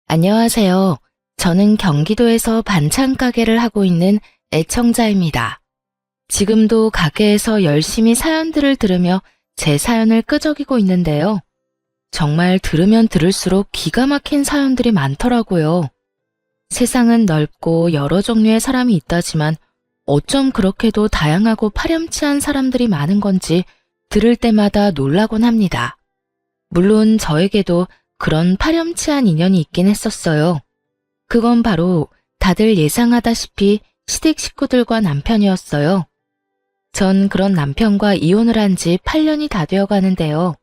안녕하세요. 저는 경기도에서 반찬 가게를 하고 있는 애청자입니다. 지금도 가게에서 열심히 사연들을 들으며 제 사연을 끄적이고 있는데요. 정말 들으면 들을수록 기가 막힌 사연들이 많더라고요. 세상은 넓고 여러 종류의 사람이 있다지만 어쩜 그렇게도 다양하고 파렴치한 사람들이 많은 건지 들을 때마다 놀라곤 합니다. 물론 저에게도 그런 파렴치한 인연이 있긴 했었어요. 그건 바로 다들 예상하다시피 시댁 식구들과 남편이었어요. 전 그런 남편과 이혼을 한 지 8년이 다 되어 가는데요.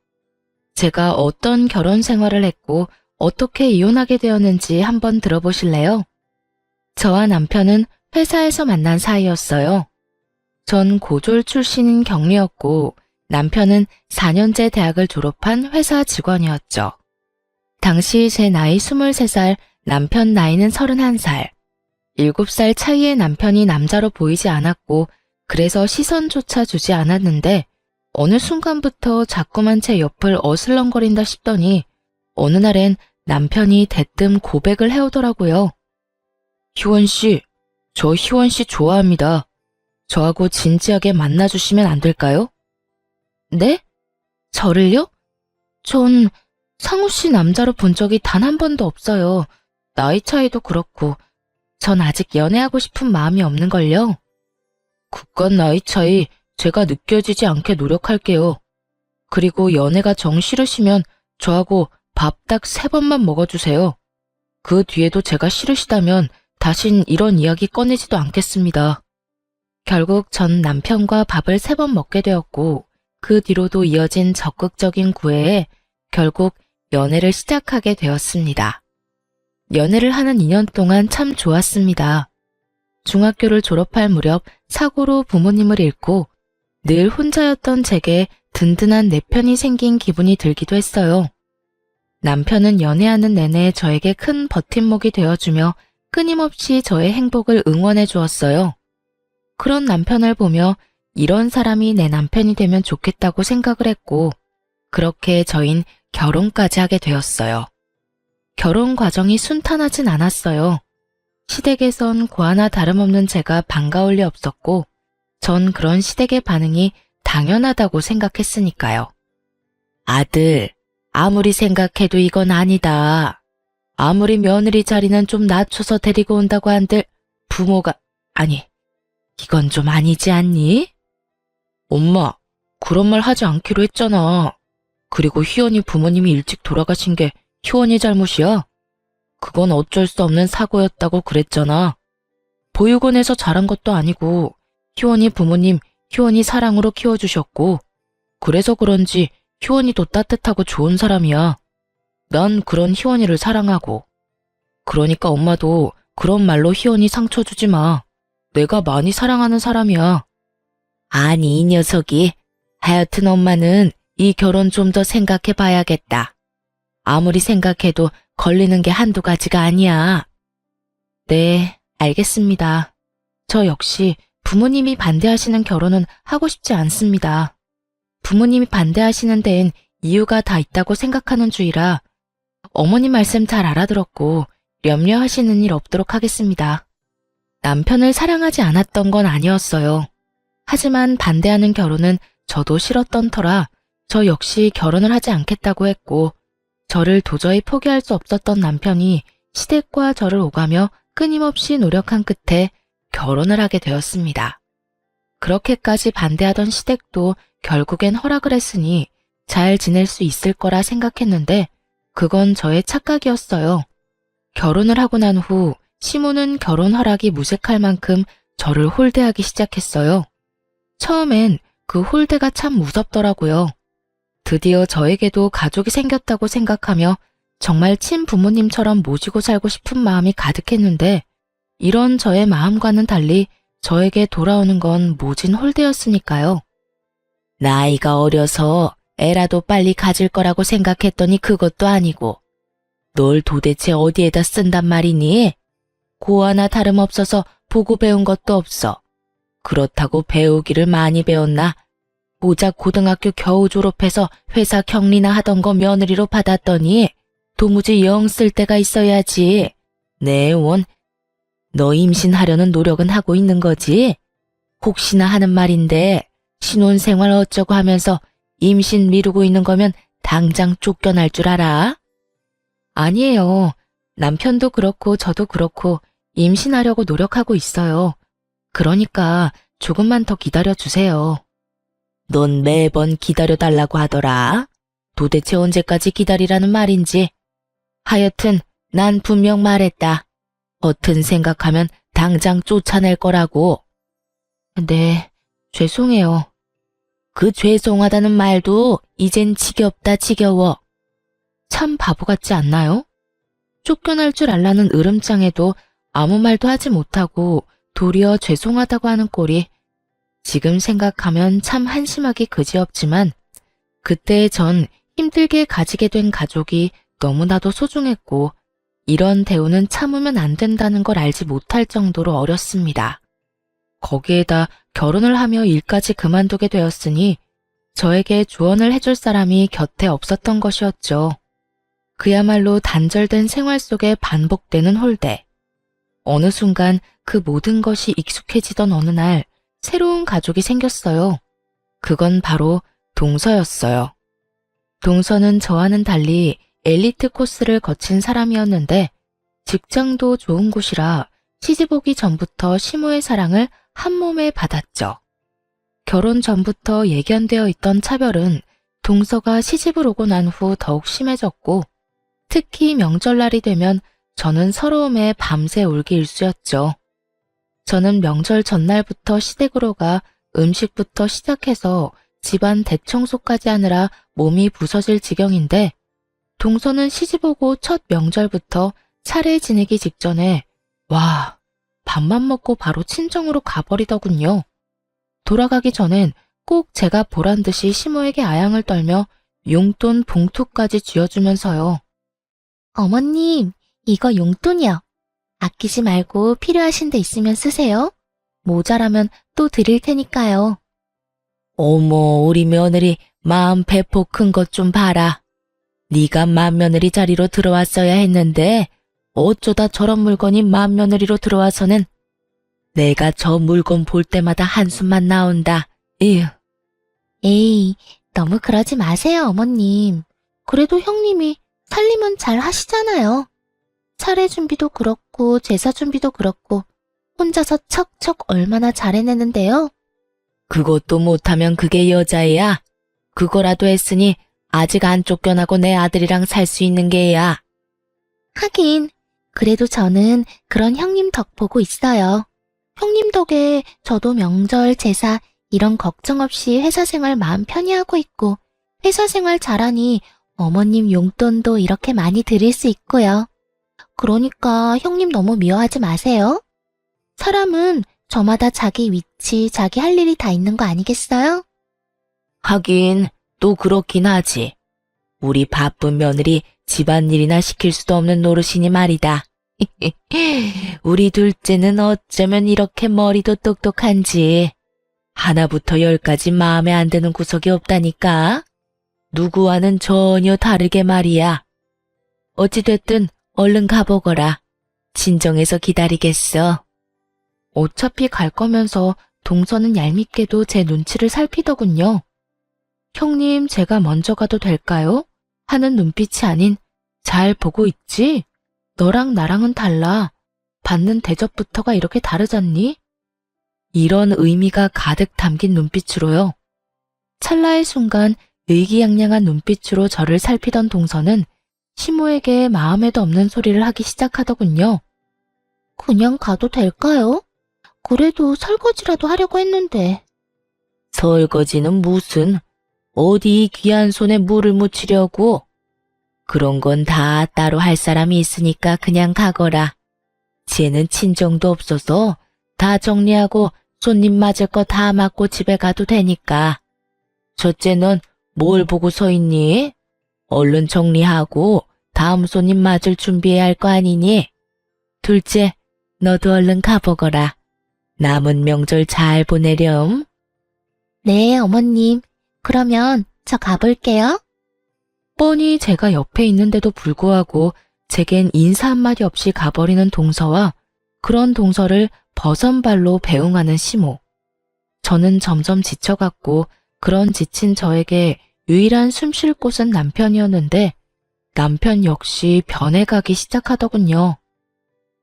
제가 어떤 결혼 생활을 했고 어떻게 이혼하게 되었는지 한번 들어보실래요? 저와 남편은 회사에서 만난 사이였어요. 전 고졸 출신인 경리였고 남편은 4년제 대학을 졸업한 회사 직원이었죠. 당시 제 나이 23살, 남편 나이는 31살. 7살 차이의 남편이 남자로 보이지 않았고 그래서 시선조차 주지 않았는데 어느 순간부터 자꾸만 제 옆을 어슬렁거린다 싶더니 어느 날엔 남편이 대뜸 고백을 해오더라고요. 희원 씨, 저 희원 씨 좋아합니다. 저하고 진지하게 만나주시면 안 될까요? 네? 저를요? 전 상우 씨 남자로 본 적이 단 한 번도 없어요. 나이 차이도 그렇고 전 아직 연애하고 싶은 마음이 없는걸요. 그깟 나이 차이 제가 느껴지지 않게 노력할게요. 그리고 연애가 정 싫으시면 저하고 밥 딱 3번만 먹어주세요. 그 뒤에도 제가 싫으시다면 다신 이런 이야기 꺼내지도 않겠습니다. 결국 전 남편과 밥을 3번 먹게 되었고 그 뒤로도 이어진 적극적인 구애에 결국 연애를 시작하게 되었습니다. 연애를 하는 2년 동안 참 좋았습니다. 중학교를 졸업할 무렵 사고로 부모님을 잃고 늘 혼자였던 제게 든든한 내 편이 생긴 기분이 들기도 했어요. 남편은 연애하는 내내 저에게 큰 버팀목이 되어주며 끊임없이 저의 행복을 응원해 주었어요. 그런 남편을 보며 이런 사람이 내 남편이 되면 좋겠다고 생각을 했고 그렇게 저흰 결혼까지 하게 되었어요. 결혼 과정이 순탄하진 않았어요. 시댁에선 고아나 다름없는 제가 반가울 리 없었고 전 그런 시댁의 반응이 당연하다고 생각했으니까요. 아들, 아무리 생각해도 이건 아니다. 아무리 며느리 자리는 좀 낮춰서 데리고 온다고 한들 부모가 아니, 이건 좀 아니지 않니? 엄마, 그런 말 하지 않기로 했잖아. 그리고 희원이 부모님이 일찍 돌아가신 게 희원이 잘못이야? 그건 어쩔 수 없는 사고였다고 그랬잖아. 보육원에서 자란 것도 아니고 희원이 부모님 희원이 사랑으로 키워주셨고 그래서 그런지 희원이도 따뜻하고 좋은 사람이야. 난 그런 희원이를 사랑하고. 그러니까 엄마도 그런 말로 희원이 상처 주지 마. 내가 많이 사랑하는 사람이야. 아니 이 녀석이. 하여튼 엄마는 이 결혼 좀 더 생각해 봐야겠다. 아무리 생각해도 걸리는 게 한두 가지가 아니야. 네, 알겠습니다. 저 역시 부모님이 반대하시는 결혼은 하고 싶지 않습니다. 부모님이 반대하시는 데엔 이유가 다 있다고 생각하는 주의라 어머님 말씀 잘 알아들었고 염려하시는 일 없도록 하겠습니다. 남편을 사랑하지 않았던 건 아니었어요. 하지만 반대하는 결혼은 저도 싫었던 터라 저 역시 결혼을 하지 않겠다고 했고 저를 도저히 포기할 수 없었던 남편이 시댁과 저를 오가며 끊임없이 노력한 끝에 결혼을 하게 되었습니다. 그렇게까지 반대하던 시댁도 결국엔 허락을 했으니 잘 지낼 수 있을 거라 생각했는데 그건 저의 착각이었어요. 결혼을 하고 난 후 시모는 결혼 허락이 무색할 만큼 저를 홀대하기 시작했어요. 처음엔 그 홀대가 참 무섭더라고요. 드디어 저에게도 가족이 생겼다고 생각하며 정말 친부모님처럼 모시고 살고 싶은 마음이 가득했는데 이런 저의 마음과는 달리 저에게 돌아오는 건 모진 홀대였으니까요. 나이가 어려서 애라도 빨리 가질 거라고 생각했더니 그것도 아니고 널 도대체 어디에다 쓴단 말이니? 고아나 다름없어서 보고 배운 것도 없어. 그렇다고 배우기를 많이 배웠나? 고작 고등학교 겨우 졸업해서 회사 격리나 하던 거 며느리로 받았더니 도무지 영 쓸 데가 있어야지. 네, 원. 너 임신하려는 노력은 하고 있는 거지? 혹시나 하는 말인데 신혼생활 어쩌고 하면서 임신 미루고 있는 거면 당장 쫓겨날 줄 알아? 아니에요. 남편도 그렇고 저도 그렇고 임신하려고 노력하고 있어요. 그러니까 조금만 더 기다려 주세요. 넌 매번 기다려달라고 하더라. 도대체 언제까지 기다리라는 말인지. 하여튼 난 분명 말했다. 허튼 생각하면 당장 쫓아낼 거라고. 네, 죄송해요. 그 죄송하다는 말도 이젠 지겹다 지겨워. 참 바보 같지 않나요? 쫓겨날 줄 알라는 으름장에도 아무 말도 하지 못하고 도리어 죄송하다고 하는 꼴이 지금 생각하면 참 한심하기 그지없지만 그때 전 힘들게 가지게 된 가족이 너무나도 소중했고 이런 대우는 참으면 안 된다는 걸 알지 못할 정도로 어렸습니다. 거기에다 결혼을 하며 일까지 그만두게 되었으니 저에게 조언을 해줄 사람이 곁에 없었던 것이었죠. 그야말로 단절된 생활 속에 반복되는 홀대. 어느 순간 그 모든 것이 익숙해지던 어느 날 새로운 가족이 생겼어요. 그건 바로 동서였어요. 동서는 저와는 달리 엘리트 코스를 거친 사람이었는데 직장도 좋은 곳이라 시집 오기 전부터 시모의 사랑을 한 몸에 받았죠. 결혼 전부터 예견되어 있던 차별은 동서가 시집을 오고 난 후 더욱 심해졌고 특히 명절날이 되면 저는 서러움에 밤새 울기 일쑤였죠. 저는 명절 전날부터 시댁으로 가 음식부터 시작해서 집안 대청소까지 하느라 몸이 부서질 지경인데 동서는 시집 오고 첫 명절부터 차례 지내기 직전에 와, 밥만 먹고 바로 친정으로 가버리더군요. 돌아가기 전엔 꼭 제가 보란 듯이 시모에게 아양을 떨며 용돈 봉투까지 쥐어주면서요. 어머님, 이거 용돈이요. 아끼지 말고 필요하신 데 있으면 쓰세요. 모자라면 또 드릴 테니까요. 어머, 우리 며느리 마음 배포 큰 것 좀 봐라. 네가 맏며느리 자리로 들어왔어야 했는데 어쩌다 저런 물건이 맏며느리로 들어와서는 내가 저 물건 볼 때마다 한숨만 나온다. 에휴. 에이, 너무 그러지 마세요, 어머님. 그래도 형님이 살림은 잘 하시잖아요. 차례 준비도 그렇고 제사 준비도 그렇고 혼자서 척척 얼마나 잘 해내는데요. 그것도 못하면 그게 여자애야. 그거라도 했으니 아직 안 쫓겨나고 내 아들이랑 살 수 있는 게야. 하긴 그래도 저는 그런 형님 덕 보고 있어요. 형님 덕에 저도 명절, 제사 이런 걱정 없이 회사 생활 마음 편히 하고 있고 회사 생활 잘하니 어머님 용돈도 이렇게 많이 드릴 수 있고요. 그러니까 형님 너무 미워하지 마세요. 사람은 저마다 자기 위치, 자기 할 일이 다 있는 거 아니겠어요? 하긴 또 그렇긴 하지. 우리 바쁜 며느리 집안일이나 시킬 수도 없는 노릇이니 말이다. 우리 둘째는 어쩌면 이렇게 머리도 똑똑한지. 하나부터 열까지 마음에 안 드는 구석이 없다니까. 누구와는 전혀 다르게 말이야. 어찌됐든 얼른 가보거라. 진정해서 기다리겠어. 어차피 갈 거면서 동서는 얄밉게도 제 눈치를 살피더군요. 형님, 제가 먼저 가도 될까요? 하는 눈빛이 아닌 잘 보고 있지? 너랑 나랑은 달라. 받는 대접부터가 이렇게 다르잖니? 이런 의미가 가득 담긴 눈빛으로요. 찰나의 순간 의기양양한 눈빛으로 저를 살피던 동서는 시모에게 마음에도 없는 소리를 하기 시작하더군요. 그냥 가도 될까요? 그래도 설거지라도 하려고 했는데. 설거지는 무슨? 어디 귀한 손에 물을 묻히려고? 그런 건 다 따로 할 사람이 있으니까 그냥 가거라. 쟤는 친정도 없어서 다 정리하고 손님 맞을 거 다 맡고 집에 가도 되니까. 첫째 넌 뭘 보고 서 있니? 얼른 정리하고 다음 손님 맞을 준비해야 할 거 아니니? 둘째, 너도 얼른 가보거라. 남은 명절 잘 보내렴. 네, 어머님. 그러면 저 가볼게요. 뻔히 제가 옆에 있는데도 불구하고 제겐 인사 한마디 없이 가버리는 동서와 그런 동서를 버선발로 배웅하는 시모. 저는 점점 지쳐갔고 그런 지친 저에게 유일한 숨 쉴 곳은 남편이었는데 남편 역시 변해가기 시작하더군요.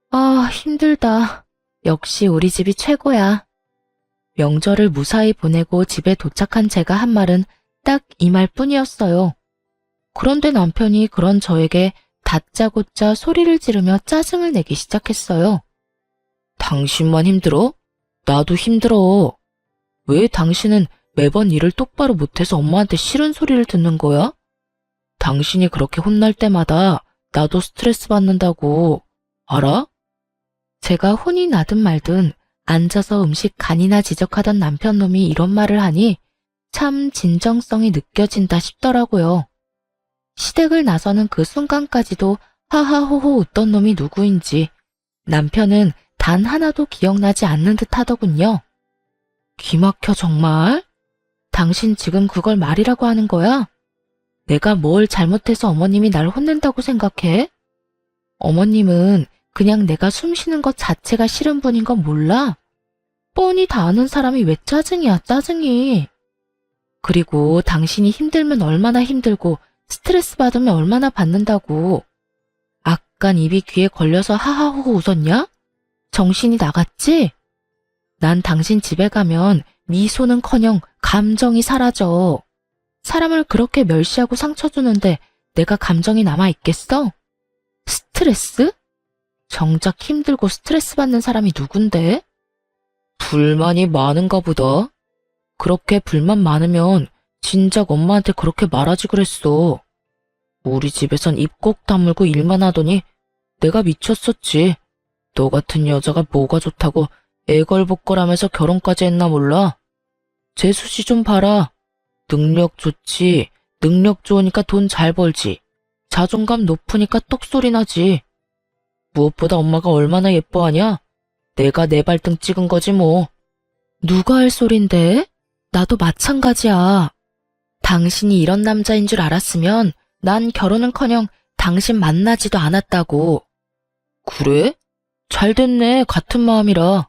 아, 힘들다. 역시 우리 집이 최고야. 명절을 무사히 보내고 집에 도착한 제가 한 말은 딱 이 말뿐이었어요. 그런데 남편이 그런 저에게 다짜고짜 소리를 지르며 짜증을 내기 시작했어요. 당신만 힘들어? 나도 힘들어. 왜 당신은 매번 일을 똑바로 못해서 엄마한테 싫은 소리를 듣는 거야? 당신이 그렇게 혼날 때마다 나도 스트레스 받는다고. 알아? 제가 혼이 나든 말든 앉아서 음식 간이나 지적하던 남편놈이 이런 말을 하니 참 진정성이 느껴진다 싶더라고요. 시댁을 나서는 그 순간까지도 하하호호 웃던 놈이 누구인지 남편은 단 하나도 기억나지 않는 듯 하더군요. 기막혀 정말? 당신 지금 그걸 말이라고 하는 거야? 내가 뭘 잘못해서 어머님이 날 혼낸다고 생각해? 어머님은 그냥 내가 숨 쉬는 것 자체가 싫은 분인 건 몰라? 뻔히 다 아는 사람이 왜 짜증이야, 짜증이. 그리고 당신이 힘들면 얼마나 힘들고 스트레스 받으면 얼마나 받는다고. 아깐 입이 귀에 걸려서 하하호호 웃었냐? 정신이 나갔지? 난 당신 집에 가면 미소는커녕 감정이 사라져. 사람을 그렇게 멸시하고 상처 주는데 내가 감정이 남아있겠어? 스트레스? 정작 힘들고 스트레스 받는 사람이 누군데? 불만이 많은가 보다. 그렇게 불만 많으면 진작 엄마한테 그렇게 말하지 그랬어. 우리 집에선 입 꼭 다물고 일만 하더니 내가 미쳤었지. 너 같은 여자가 뭐가 좋다고 애걸복걸하면서 결혼까지 했나 몰라. 재수씨 좀 봐라. 능력 좋지. 능력 좋으니까 돈 잘 벌지. 자존감 높으니까 똑소리 나지. 무엇보다 엄마가 얼마나 예뻐하냐? 내가 내 발등 찍은 거지 뭐. 누가 할 소린데? 나도 마찬가지야. 당신이 이런 남자인 줄 알았으면 난 결혼은커녕 당신 만나지도 않았다고. 그래? 잘 됐네. 같은 마음이라.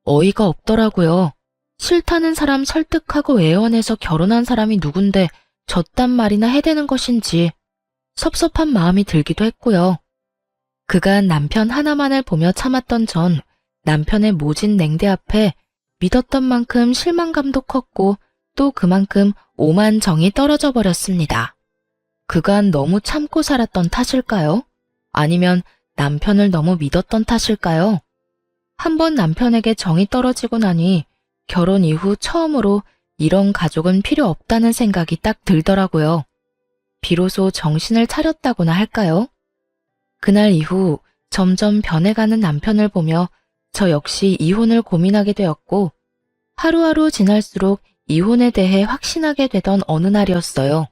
어이가 없더라고요. 싫다는 사람 설득하고 애원해서 결혼한 사람이 누군데 저딴 말이나 해대는 것인지 섭섭한 마음이 들기도 했고요. 그간 남편 하나만을 보며 참았던 전 남편의 모진 냉대 앞에 믿었던 만큼 실망감도 컸고 또 그만큼 오만 정이 떨어져 버렸습니다. 그간 너무 참고 살았던 탓일까요? 아니면 남편을 너무 믿었던 탓일까요? 한번 남편에게 정이 떨어지고 나니 결혼 이후 처음으로 이런 가족은 필요 없다는 생각이 딱 들더라고요. 비로소 정신을 차렸다고나 할까요? 그날 이후 점점 변해가는 남편을 보며 저 역시 이혼을 고민하게 되었고 하루하루 지날수록 이혼에 대해 확신하게 되던 어느 날이었어요.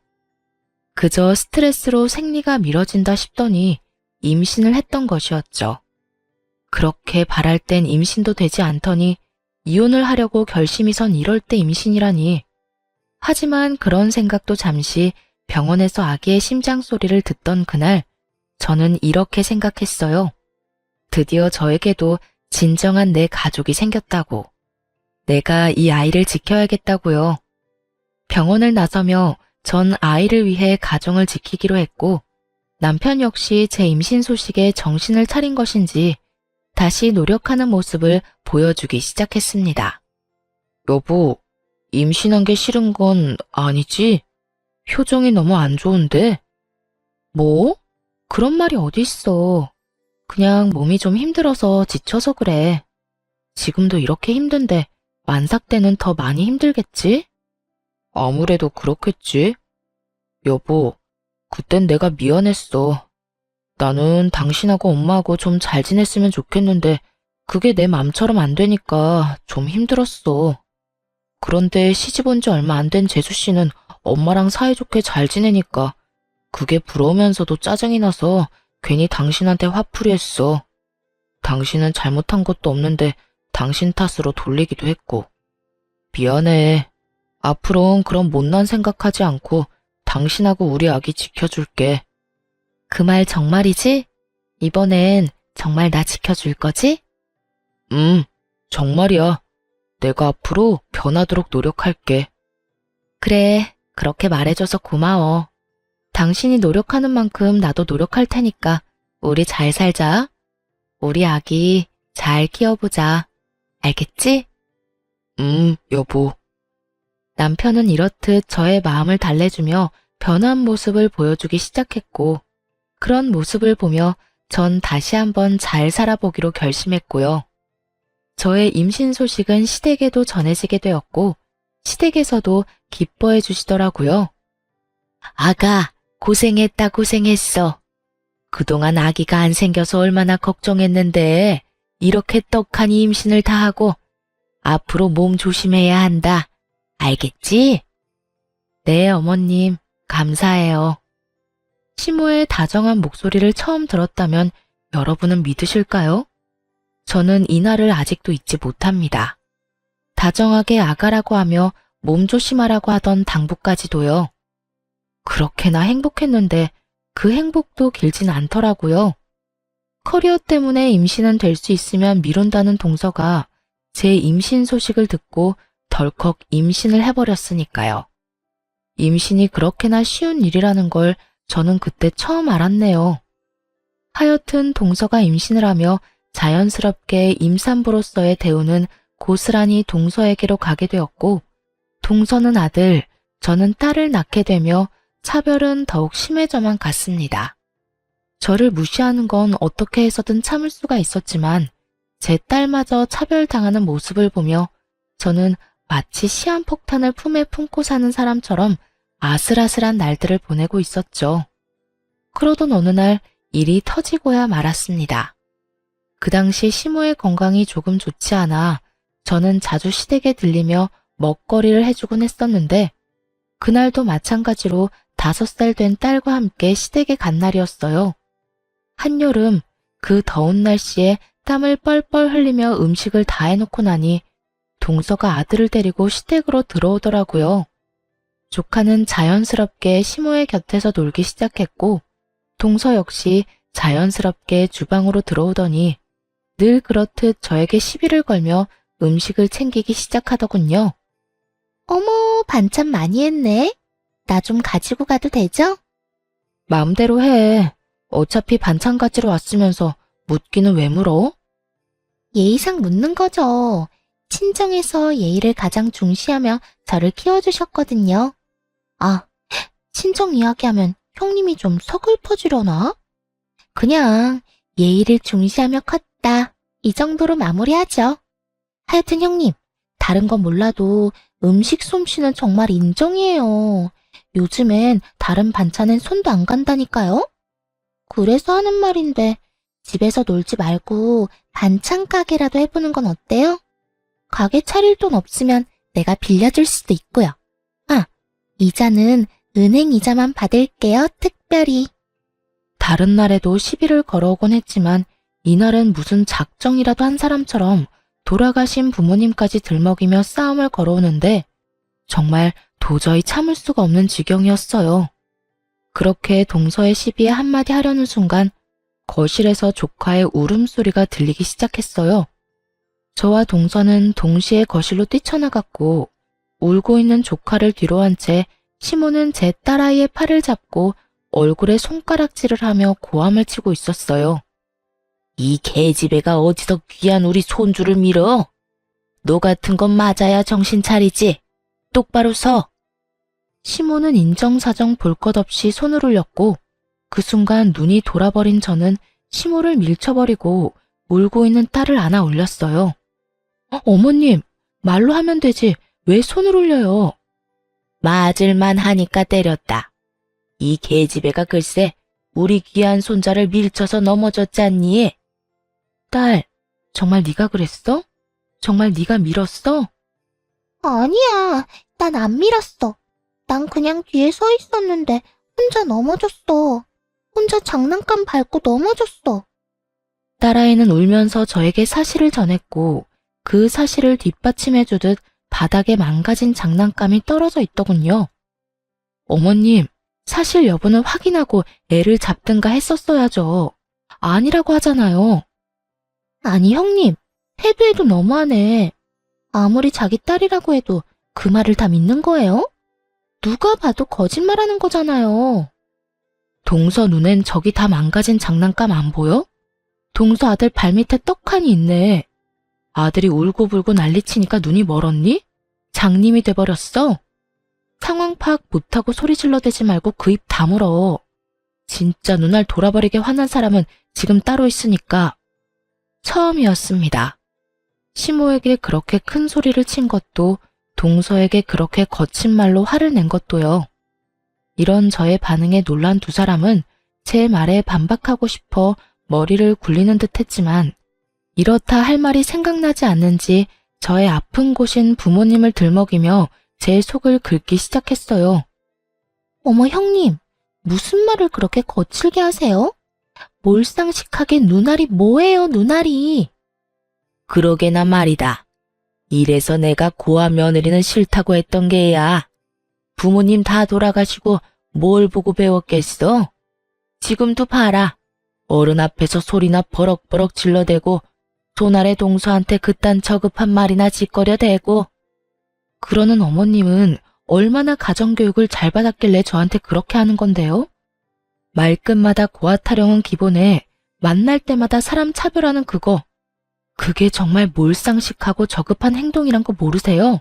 그저 스트레스로 생리가 미뤄진다 싶더니 임신을 했던 것이었죠. 그렇게 바랄 땐 임신도 되지 않더니 이혼을 하려고 결심이 선 이럴 때 임신이라니. 하지만 그런 생각도 잠시 병원에서 아기의 심장 소리를 듣던 그날 저는 이렇게 생각했어요. 드디어 저에게도 진정한 내 가족이 생겼다고. 내가 이 아이를 지켜야겠다고요. 병원을 나서며 전 아이를 위해 가정을 지키기로 했고 남편 역시 제 임신 소식에 정신을 차린 것인지 다시 노력하는 모습을 보여주기 시작했습니다. 여보, 임신한 게 싫은 건 아니지? 표정이 너무 안 좋은데? 뭐? 그런 말이 어딨어. 그냥 몸이 좀 힘들어서 지쳐서 그래. 지금도 이렇게 힘든데 만삭 때는 더 많이 힘들겠지? 아무래도 그렇겠지. 여보, 그땐 내가 미안했어. 나는 당신하고 엄마하고 좀 잘 지냈으면 좋겠는데 그게 내 맘처럼 안 되니까 좀 힘들었어. 그런데 시집 온 지 얼마 안 된 재수 씨는 엄마랑 사이좋게 잘 지내니까 그게 부러우면서도 짜증이 나서 괜히 당신한테 화풀이 했어. 당신은 잘못한 것도 없는데 당신 탓으로 돌리기도 했고. 미안해. 앞으론 그런 못난 생각하지 않고 당신하고 우리 아기 지켜줄게. 그 말 정말이지? 이번엔 정말 나 지켜줄 거지? 정말이야. 내가 앞으로 변하도록 노력할게. 그래, 그렇게 말해줘서 고마워. 당신이 노력하는 만큼 나도 노력할 테니까 우리 잘 살자. 우리 아기 잘 키워보자. 알겠지? 여보. 남편은 이렇듯 저의 마음을 달래주며 변한 모습을 보여주기 시작했고, 그런 모습을 보며 전 다시 한번 잘 살아보기로 결심했고요. 저의 임신 소식은 시댁에도 전해지게 되었고, 시댁에서도 기뻐해 주시더라고요. 아가, 고생했다 고생했어. 그동안 아기가 안 생겨서 얼마나 걱정했는데 이렇게 떡하니 임신을 다 하고 앞으로 몸 조심해야 한다. 알겠지? 네, 어머님. 감사해요. 시모의 다정한 목소리를 처음 들었다면 여러분은 믿으실까요? 저는 이날을 아직도 잊지 못합니다. 다정하게 아가라고 하며 몸 조심하라고 하던 당부까지도요. 그렇게나 행복했는데 그 행복도 길진 않더라고요. 커리어 때문에 임신은 될 수 있으면 미룬다는 동서가 제 임신 소식을 듣고 덜컥 임신을 해버렸으니까요. 임신이 그렇게나 쉬운 일이라는 걸 저는 그때 처음 알았네요. 하여튼 동서가 임신을 하며 자연스럽게 임산부로서의 대우는 고스란히 동서에게로 가게 되었고, 동서는 아들, 저는 딸을 낳게 되며 차별은 더욱 심해져만 갔습니다. 저를 무시하는 건 어떻게 해서든 참을 수가 있었지만 제 딸마저 차별당하는 모습을 보며 저는 마치 시한폭탄을 품에 품고 사는 사람처럼 아슬아슬한 날들을 보내고 있었죠. 그러던 어느 날 일이 터지고야 말았습니다. 그 당시 시모의 건강이 조금 좋지 않아 저는 자주 시댁에 들리며 먹거리를 해주곤 했었는데, 그날도 마찬가지로 5살 된 딸과 함께 시댁에 간 날이었어요. 한여름 그 더운 날씨에 땀을 뻘뻘 흘리며 음식을 다 해놓고 나니 동서가 아들을 데리고 시댁으로 들어오더라고요. 조카는 자연스럽게 시모의 곁에서 놀기 시작했고, 동서 역시 자연스럽게 주방으로 들어오더니 늘 그렇듯 저에게 시비를 걸며 음식을 챙기기 시작하더군요. 어머, 반찬 많이 했네. 나 좀 가지고 가도 되죠? 마음대로 해. 어차피 반찬 가지러 왔으면서 묻기는 왜 물어? 예의상 묻는 거죠. 친정에서 예의를 가장 중시하며 저를 키워주셨거든요. 아, 친정 이야기하면 형님이 좀 서글퍼지려나? 그냥 예의를 중시하며 컸다. 이 정도로 마무리하죠. 하여튼 형님, 다른 건 몰라도 음식 솜씨는 정말 인정이에요. 요즘엔 다른 반찬엔 손도 안 간다니까요? 그래서 하는 말인데 집에서 놀지 말고 반찬 가게라도 해보는 건 어때요? 가게 차릴 돈 없으면 내가 빌려줄 수도 있고요. 아, 이자는 은행 이자만 받을게요, 특별히. 다른 날에도 시비를 걸어오곤 했지만 이날은 무슨 작정이라도 한 사람처럼 돌아가신 부모님까지 들먹이며 싸움을 걸어오는데 정말 도저히 참을 수가 없는 지경이었어요. 그렇게 동서의 시비에 한마디 하려는 순간 거실에서 조카의 울음소리가 들리기 시작했어요. 저와 동서는 동시에 거실로 뛰쳐나갔고 울고 있는 조카를 뒤로 한 채 시모는 제 딸아이의 팔을 잡고 얼굴에 손가락질을 하며 고함을 치고 있었어요. 이 개집애가 어디서 귀한 우리 손주를 밀어? 너 같은 건 맞아야 정신 차리지. 똑바로 서. 시모는 인정사정 볼 것 없이 손을 올렸고 그 순간 눈이 돌아버린 저는 시모를 밀쳐버리고 울고 있는 딸을 안아 올렸어요. 어머님, 말로 하면 되지 왜 손을 올려요? 맞을만 하니까 때렸다. 이 개집애가 글쎄 우리 귀한 손자를 밀쳐서 넘어졌잖니. 딸, 정말 네가 그랬어? 정말 네가 밀었어? 아니야, 난 안 밀었어. 난 그냥 뒤에 서 있었는데 혼자 넘어졌어. 혼자 장난감 밟고 넘어졌어. 딸아이는 울면서 저에게 사실을 전했고 그 사실을 뒷받침해주듯 바닥에 망가진 장난감이 떨어져 있더군요. 어머님, 사실 여부는 확인하고 애를 잡든가 했었어야죠. 아니라고 하잖아요. 아니, 형님. 해도 해도 너무하네. 아무리 자기 딸이라고 해도 그 말을 다 믿는 거예요? 누가 봐도 거짓말하는 거잖아요. 동서 눈엔 저기 다 망가진 장난감 안 보여? 동서 아들 발밑에 떡하니 있네. 아들이 울고불고 난리치니까 눈이 멀었니? 장님이 돼버렸어? 상황 파악 못하고 소리 질러대지 말고 그 입 다물어. 진짜 눈알 돌아버리게 화난 사람은 지금 따로 있으니까. 처음이었습니다. 시모에게 그렇게 큰 소리를 친 것도, 동서에게 그렇게 거친 말로 화를 낸 것도요. 이런 저의 반응에 놀란 두 사람은 제 말에 반박하고 싶어 머리를 굴리는 듯 했지만, 이렇다 할 말이 생각나지 않는지 저의 아픈 곳인 부모님을 들먹이며 제 속을 긁기 시작했어요. 어머, 형님, 무슨 말을 그렇게 거칠게 하세요? 몰상식하게 눈알이 뭐예요, 눈알이? 그러게나 말이다. 이래서 내가 고아 며느리는 싫다고 했던 게야. 부모님 다 돌아가시고 뭘 보고 배웠겠어? 지금도 봐라. 어른 앞에서 소리나 버럭버럭 질러대고 손아래 동서한테 그딴 저급한 말이나 짓거려 대고. 그러는 어머님은 얼마나 가정교육을 잘 받았길래 저한테 그렇게 하는 건데요? 말끝마다 고아 타령은 기본에 만날 때마다 사람 차별하는 그거. 그게 정말 몰상식하고 저급한 행동이란 거 모르세요?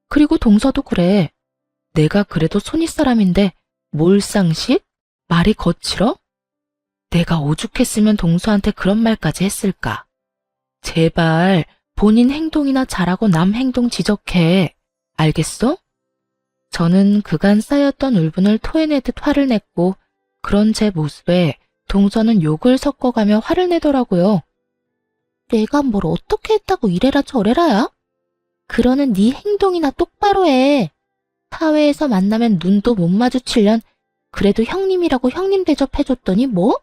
그리고 동서도 그래. 내가 그래도 손윗사람인데 몰상식? 말이 거칠어? 내가 오죽했으면 동서한테 그런 말까지 했을까? 제발 본인 행동이나 잘하고 남 행동 지적해. 알겠어? 저는 그간 쌓였던 울분을 토해내듯 화를 냈고, 그런 제 모습에 동서는 욕을 섞어가며 화를 내더라고요. 내가 뭘 어떻게 했다고 이래라 저래라야? 그러는 네 행동이나 똑바로 해. 사회에서 만나면 눈도 못 마주치련 그래도 형님이라고 형님 대접해줬더니 뭐?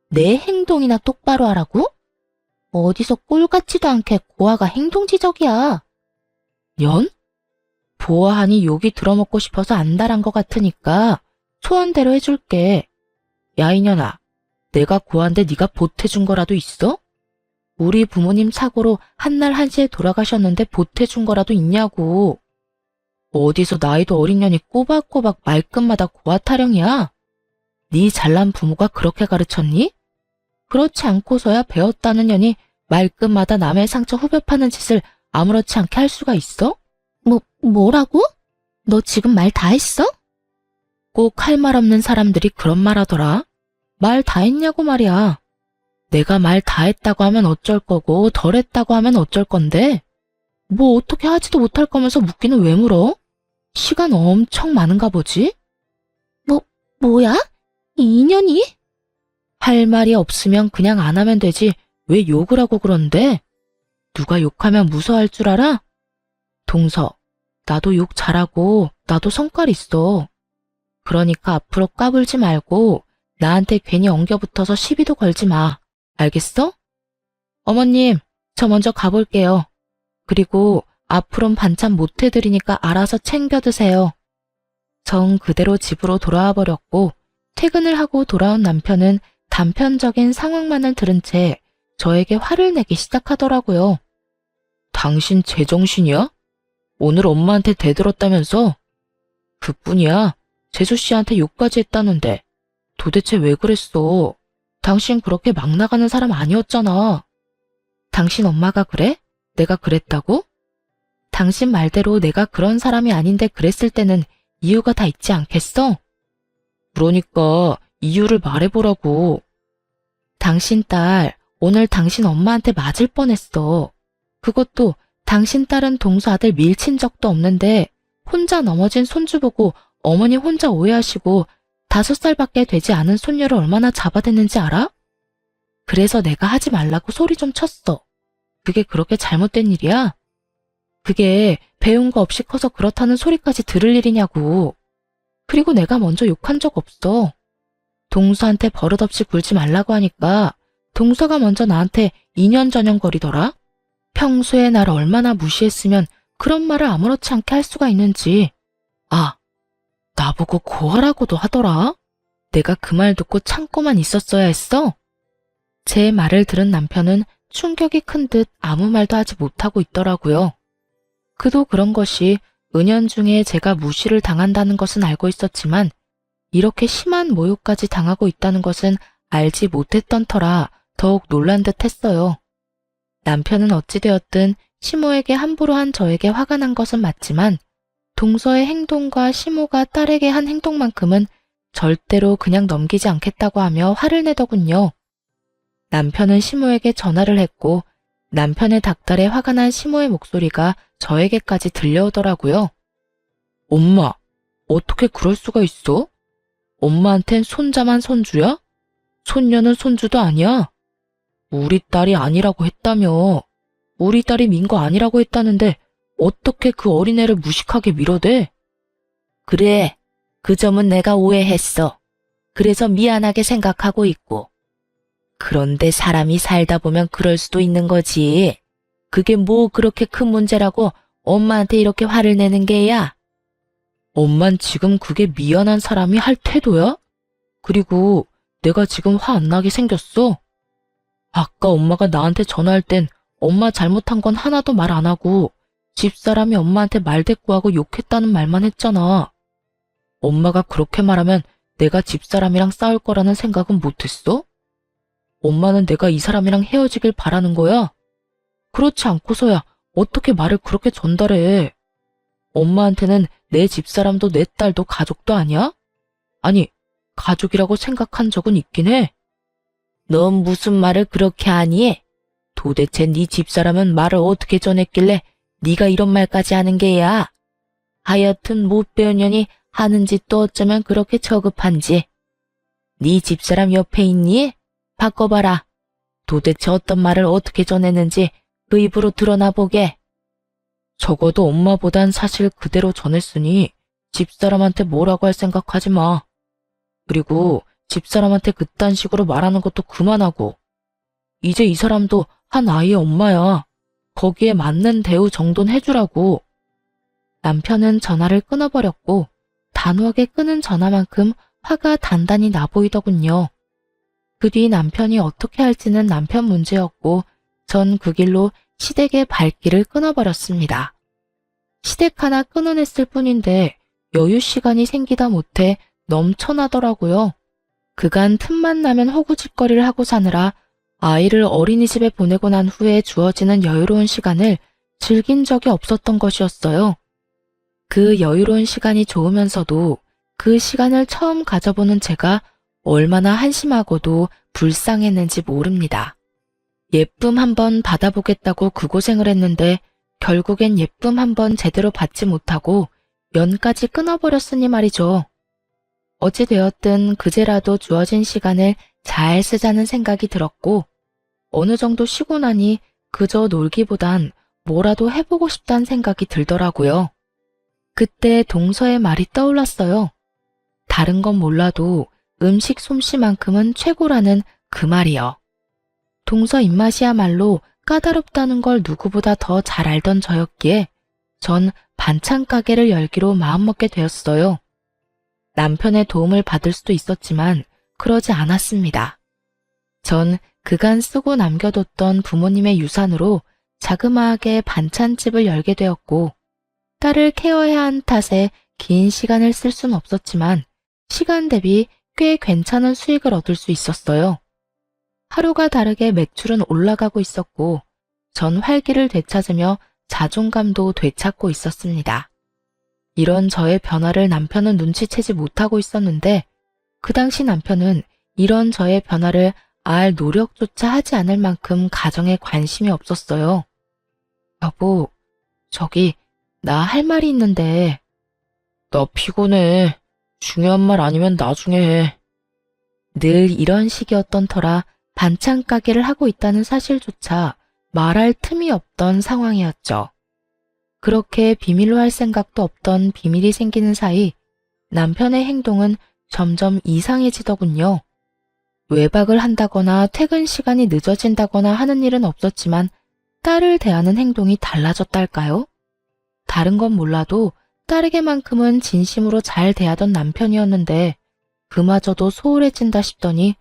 내 행동이나 똑바로 하라고? 어디서 꼴 같지도 않게 고아가 행동 지적이야. 연? 보아하니 욕이 들어먹고 싶어서 안달한 것 같으니까 소원대로 해줄게. 야, 이년아, 내가 고아인데 네가 보태준 거라도 있어? 우리 부모님 사고로 한날 한시에 돌아가셨는데 보태준 거라도 있냐고. 어디서 나이도 어린 년이 꼬박꼬박 말끝마다 고아 타령이야? 네 잘난 부모가 그렇게 가르쳤니? 그렇지 않고서야 배웠다는 년이 말끝마다 남의 상처 후벼 파는 짓을 아무렇지 않게 할 수가 있어? 뭐라고? 너 지금 말 다 했어? 꼭 할 말 없는 사람들이 그런 말 하더라. 말 다 했냐고 말이야. 내가 말 다 했다고 하면 어쩔 거고 덜 했다고 하면 어쩔 건데? 뭐 어떻게 하지도 못할 거면서 묻기는 왜 물어? 시간 엄청 많은가 보지? 뭐야? 이 인연이? 할 말이 없으면 그냥 안 하면 되지 왜 욕을 하고 그런데? 누가 욕하면 무서워할 줄 알아? 동서, 나도 욕 잘하고 나도 성깔 있어. 그러니까 앞으로 까불지 말고 나한테 괜히 엉겨붙어서 시비도 걸지 마. 알겠어? 어머님, 저 먼저 가볼게요. 그리고 앞으론 반찬 못 해드리니까 알아서 챙겨 드세요. 정 그대로 집으로 돌아와 버렸고 퇴근을 하고 돌아온 남편은 단편적인 상황만을 들은 채 저에게 화를 내기 시작하더라고요. 당신 제정신이야? 오늘 엄마한테 대들었다면서? 그뿐이야. 재수 씨한테 욕까지 했다는데 도대체 왜 그랬어? 당신 그렇게 막 나가는 사람 아니었잖아. 당신 엄마가 그래? 내가 그랬다고? 당신 말대로 내가 그런 사람이 아닌데 그랬을 때는 이유가 다 있지 않겠어? 그러니까 이유를 말해보라고. 당신 딸 오늘 당신 엄마한테 맞을 뻔했어. 그것도 당신 딸은 동서 아들 밀친 적도 없는데 혼자 넘어진 손주 보고 어머니 혼자 오해하시고 5살밖에 되지 않은 손녀를 얼마나 잡아댔는지 알아? 그래서 내가 하지 말라고 소리 좀 쳤어. 그게 그렇게 잘못된 일이야? 그게 배운 거 없이 커서 그렇다는 소리까지 들을 일이냐고. 그리고 내가 먼저 욕한 적 없어. 동서한테 버릇없이 굴지 말라고 하니까 동서가 먼저 나한테 이년저년거리더라. 평소에 날 얼마나 무시했으면 그런 말을 아무렇지 않게 할 수가 있는지. 아, 나보고 고하라고도 하더라? 내가 그 말 듣고 참고만 있었어야 했어? 제 말을 들은 남편은 충격이 큰 듯 아무 말도 하지 못하고 있더라고요. 그도 그런 것이 은연중에 제가 무시를 당한다는 것은 알고 있었지만 이렇게 심한 모욕까지 당하고 있다는 것은 알지 못했던 터라 더욱 놀란 듯 했어요. 남편은 어찌되었든 시모에게 함부로 한 저에게 화가 난 것은 맞지만 동서의 행동과 시모가 딸에게 한 행동만큼은 절대로 그냥 넘기지 않겠다고 하며 화를 내더군요. 남편은 시모에게 전화를 했고 남편의 닥달에 화가 난 시모의 목소리가 저에게까지 들려오더라고요. 엄마, 어떻게 그럴 수가 있어? 엄마한텐 손자만 손주야? 손녀는 손주도 아니야? 우리 딸이 아니라고 했다며. 우리 딸이 민 거 아니라고 했다는데 어떻게 그 어린애를 무식하게 밀어대? 그래, 그 점은 내가 오해했어. 그래서 미안하게 생각하고 있고. 그런데 사람이 살다 보면 그럴 수도 있는 거지. 그게 뭐 그렇게 큰 문제라고 엄마한테 이렇게 화를 내는 게야? 엄만 지금 그게 미안한 사람이 할 태도야? 그리고 내가 지금 화 안 나게 생겼어? 아까 엄마가 나한테 전화할 땐 엄마 잘못한 건 하나도 말 안 하고 집사람이 엄마한테 말대꾸하고 욕했다는 말만 했잖아. 엄마가 그렇게 말하면 내가 집사람이랑 싸울 거라는 생각은 못했어? 엄마는 내가 이 사람이랑 헤어지길 바라는 거야? 그렇지 않고서야 어떻게 말을 그렇게 전달해? 엄마한테는 내 집사람도 내 딸도 가족도 아니야? 아니, 가족이라고 생각한 적은 있긴 해. 넌 무슨 말을 그렇게 하니? 도대체 네 집사람은 말을 어떻게 전했길래 네가 이런 말까지 하는 게야? 하여튼 못 배운 년이 하는 짓도 어쩌면 그렇게 저급한지. 네 집사람 옆에 있니? 바꿔봐라. 도대체 어떤 말을 어떻게 전했는지 그 입으로 드러나 보게. 적어도 엄마보단 사실 그대로 전했으니 집사람한테 뭐라고 할 생각하지 마. 그리고 집사람한테 그딴 식으로 말하는 것도 그만하고. 이제 이 사람도 한 아이의 엄마야. 거기에 맞는 대우 정도는 해주라고. 남편은 전화를 끊어버렸고 단호하게 끊은 전화만큼 화가 단단히 나 보이더군요. 그 뒤 남편이 어떻게 할지는 남편 문제였고 전 그 길로 시댁의 발길을 끊어버렸습니다. 시댁 하나 끊어냈을 뿐인데 여유 시간이 생기다 못해 넘쳐나더라고요. 그간 틈만 나면 호구짓거리를 하고 사느라 아이를 어린이집에 보내고 난 후에 주어지는 여유로운 시간을 즐긴 적이 없었던 것이었어요. 그 여유로운 시간이 좋으면서도 그 시간을 처음 가져보는 제가 얼마나 한심하고도 불쌍했는지 모릅니다. 예쁨 한번 받아보겠다고 그 고생을 했는데 결국엔 예쁨 한번 제대로 받지 못하고 연까지 끊어버렸으니 말이죠. 어찌되었든 그제라도 주어진 시간을 잘 쓰자는 생각이 들었고 어느 정도 쉬고 나니 그저 놀기보단 뭐라도 해보고 싶다는 생각이 들더라고요. 그때 동서의 말이 떠올랐어요. 다른 건 몰라도 음식 솜씨만큼은 최고라는 그 말이요. 동서 입맛이야말로 까다롭다는 걸 누구보다 더 잘 알던 저였기에 전 반찬 가게를 열기로 마음먹게 되었어요. 남편의 도움을 받을 수도 있었지만 그러지 않았습니다. 전 그간 쓰고 남겨뒀던 부모님의 유산으로 자그마하게 반찬집을 열게 되었고 딸을 케어해야 한 탓에 긴 시간을 쓸 순 없었지만 시간 대비 꽤 괜찮은 수익을 얻을 수 있었어요. 하루가 다르게 매출은 올라가고 있었고 전 활기를 되찾으며 자존감도 되찾고 있었습니다. 이런 저의 변화를 남편은 눈치채지 못하고 있었는데 그 당시 남편은 이런 저의 변화를 알 노력조차 하지 않을 만큼 가정에 관심이 없었어요. 여보, 저기 나 할 말이 있는데. 나 피곤해. 중요한 말 아니면 나중에 해. 늘 이런 식이었던 터라 반찬 가게를 하고 있다는 사실조차 말할 틈이 없던 상황이었죠. 그렇게 비밀로 할 생각도 없던 비밀이 생기는 사이 남편의 행동은 점점 이상해지더군요. 외박을 한다거나 퇴근 시간이 늦어진다거나 하는 일은 없었지만 딸을 대하는 행동이 달라졌달까요? 다른 건 몰라도 딸에게만큼은 진심으로 잘 대하던 남편이었는데 그마저도 소홀해진다 싶더니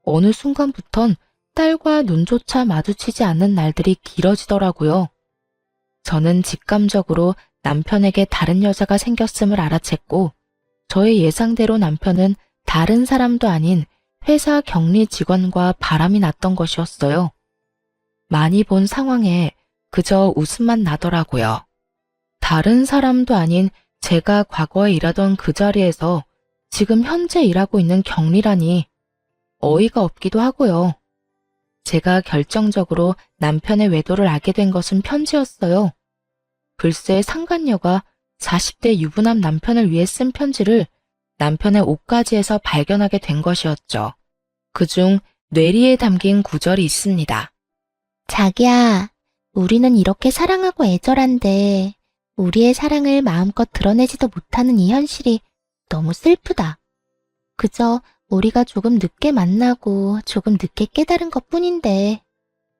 어느 순간부턴 딸과 눈조차 마주치지 않는 날들이 길어지더라고요. 저는 직감적으로 남편에게 다른 여자가 생겼음을 알아챘고 저의 예상대로 남편은 다른 사람도 아닌 회사 격리 직원과 바람이 났던 것이었어요. 많이 본 상황에 그저 웃음만 나더라고요. 다른 사람도 아닌 제가 과거에 일하던 그 자리에서 지금 현재 일하고 있는 격리라니 어이가 없기도 하고요. 제가 결정적으로 남편의 외도를 알게 된 것은 편지였어요. 글쎄 상간녀가 40대 유부남 남편을 위해 쓴 편지를 남편의 옷가지에서 발견하게 된 것이었죠. 그중 뇌리에 담긴 구절이 있습니다. 자기야, 우리는 이렇게 사랑하고 애절한데 우리의 사랑을 마음껏 드러내지도 못하는 이 현실이 너무 슬프다. 그저 우리가 조금 늦게 만나고 조금 늦게 깨달은 것뿐인데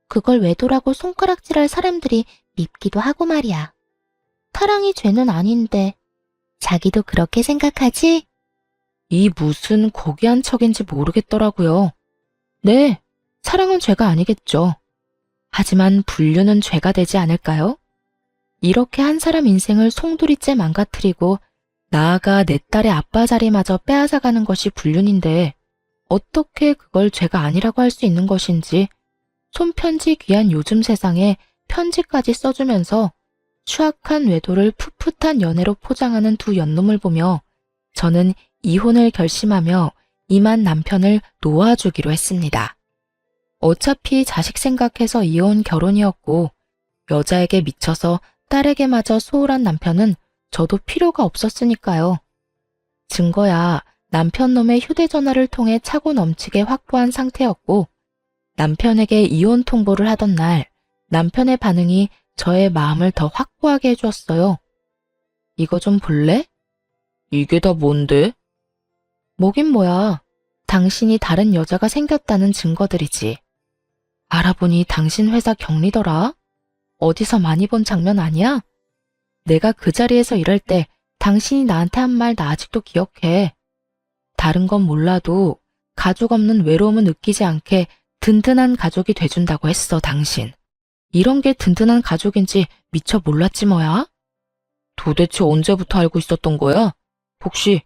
그걸 외도라고 손가락질할 사람들이 밉기도 하고 말이야. 사랑이 죄는 아닌데 자기도 그렇게 생각하지? 이 무슨 고귀한 척인지 모르겠더라고요. 네, 사랑은 죄가 아니겠죠. 하지만 불륜은 죄가 되지 않을까요? 이렇게 한 사람 인생을 송두리째 망가뜨리고 나아가 내 딸의 아빠 자리마저 빼앗아가는 것이 불륜인데 어떻게 그걸 죄가 아니라고 할 수 있는 것인지 손편지 귀한 요즘 세상에 편지까지 써주면서 추악한 외도를 풋풋한 연애로 포장하는 두 연놈을 보며 저는 이혼을 결심하며 이만 남편을 놓아주기로 했습니다. 어차피 자식 생각해서 이혼 결혼이었고 여자에게 미쳐서 딸에게마저 소홀한 남편은 저도 필요가 없었으니까요. 증거야 남편 놈의 휴대전화를 통해 차고 넘치게 확보한 상태였고 남편에게 이혼 통보를 하던 날 남편의 반응이 저의 마음을 더 확고하게 해주었어요. 이거 좀 볼래? 이게 다 뭔데? 뭐긴 뭐야. 당신이 다른 여자가 생겼다는 증거들이지. 알아보니 당신 회사 격리더라. 어디서 많이 본 장면 아니야? 내가 그 자리에서 일할 때 당신이 나한테 한 말 나 아직도 기억해. 다른 건 몰라도 가족 없는 외로움을 느끼지 않게 든든한 가족이 돼준다고 했어, 당신. 이런 게 든든한 가족인지 미처 몰랐지 뭐야? 도대체 언제부터 알고 있었던 거야? 혹시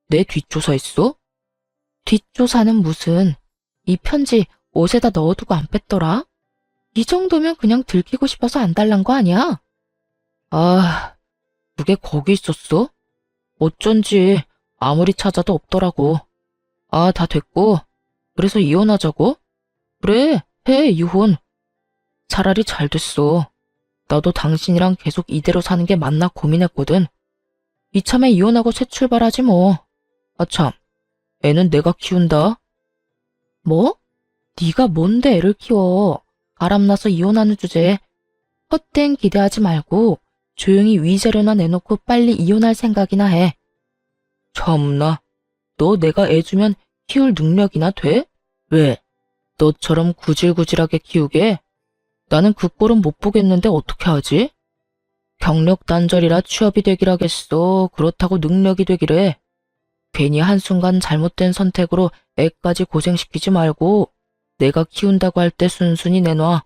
내 뒷조사했어? 뒷조사는 무슨. 이 편지 옷에다 넣어두고 안 뺐더라? 이 정도면 그냥 들키고 싶어서 안 달란 거 아니야? 아, 그게 거기 있었어? 어쩐지 아무리 찾아도 없더라고. 아, 다 됐고. 그래서 이혼하자고? 그래, 해, 이혼. 차라리 잘 됐어. 나도 당신이랑 계속 이대로 사는 게 맞나 고민했거든. 이참에 이혼하고 새 출발하지 뭐. 아참, 애는 내가 키운다. 뭐? 네가 뭔데 애를 키워. 바람나서 이혼하는 주제에 헛된 기대하지 말고 조용히 위자료나 내놓고 빨리 이혼할 생각이나 해. 참나, 너 내가 애 주면 키울 능력이나 돼? 왜? 너처럼 구질구질하게 키우게? 나는 그 꼴은 못 보겠는데 어떻게 하지? 경력 단절이라 취업이 되길 하겠어. 그렇다고 능력이 되기래. 괜히 한순간 잘못된 선택으로 애까지 고생시키지 말고 내가 키운다고 할 때 순순히 내놔.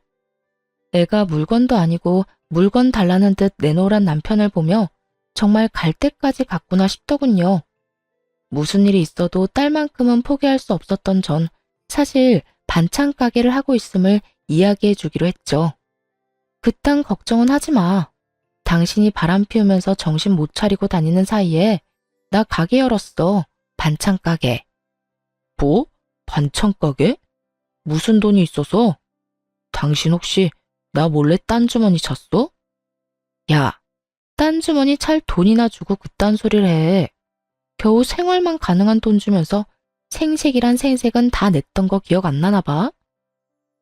애가 물건도 아니고 물건 달라는 듯 내놓으란 남편을 보며 정말 갈 때까지 갔구나 싶더군요. 무슨 일이 있어도 딸만큼은 포기할 수 없었던 전 사실 반찬 가게를 하고 있음을 이야기해 주기로 했죠. 그딴 걱정은 하지 마. 당신이 바람 피우면서 정신 못 차리고 다니는 사이에 나 가게 열었어. 반찬 가게. 뭐? 반찬 가게? 무슨 돈이 있어서? 당신 혹시 나 몰래 딴 주머니 찼어? 야, 딴 주머니 찰 돈이나 주고 그딴 소리를 해. 겨우 생활만 가능한 돈 주면서 생색이란 생색은 다 냈던 거 기억 안 나나 봐?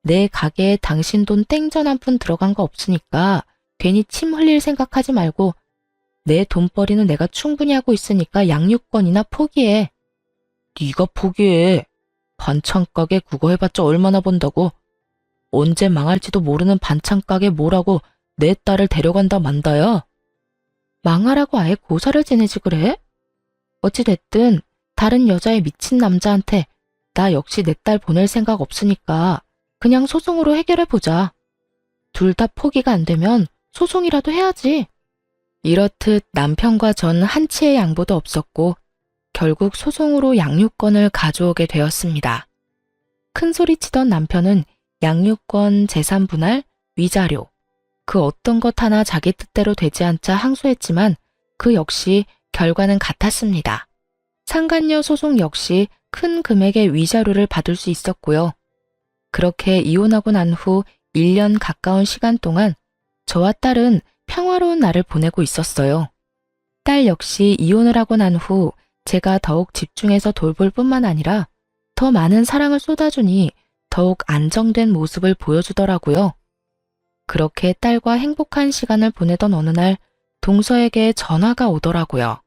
내 가게에 당신 돈 땡전 한 푼 들어간 거 없으니까 괜히 침 흘릴 생각하지 말고 내 돈벌이는 내가 충분히 하고 있으니까 양육권이나 포기해. 네가 포기해. 반찬 가게 그거 해봤자 얼마나 번다고. 언제 망할지도 모르는 반찬 가게 뭐라고 내 딸을 데려간다 만다야. 망하라고 아예 고사를 지내지 그래? 어찌됐든 다른 여자의 미친 남자한테 나 역시 내 딸 보낼 생각 없으니까 그냥 소송으로 해결해보자. 둘 다 포기가 안 되면 소송이라도 해야지. 이렇듯 남편과 전 한치의 양보도 없었고 결국 소송으로 양육권을 가져오게 되었습니다. 큰소리치던 남편은 양육권, 재산 분할, 위자료, 그 어떤 것 하나 자기 뜻대로 되지 않자 항소했지만 그 역시 결과는 같았습니다. 상간녀 소송 역시 큰 금액의 위자료를 받을 수 있었고요. 그렇게 이혼하고 난 후 1년 가까운 시간 동안 저와 딸은 평화로운 날을 보내고 있었어요. 딸 역시 이혼을 하고 난 후 제가 더욱 집중해서 돌볼 뿐만 아니라 더 많은 사랑을 쏟아주니 더욱 안정된 모습을 보여주더라고요. 그렇게 딸과 행복한 시간을 보내던 어느 날 동서에게 전화가 오더라고요.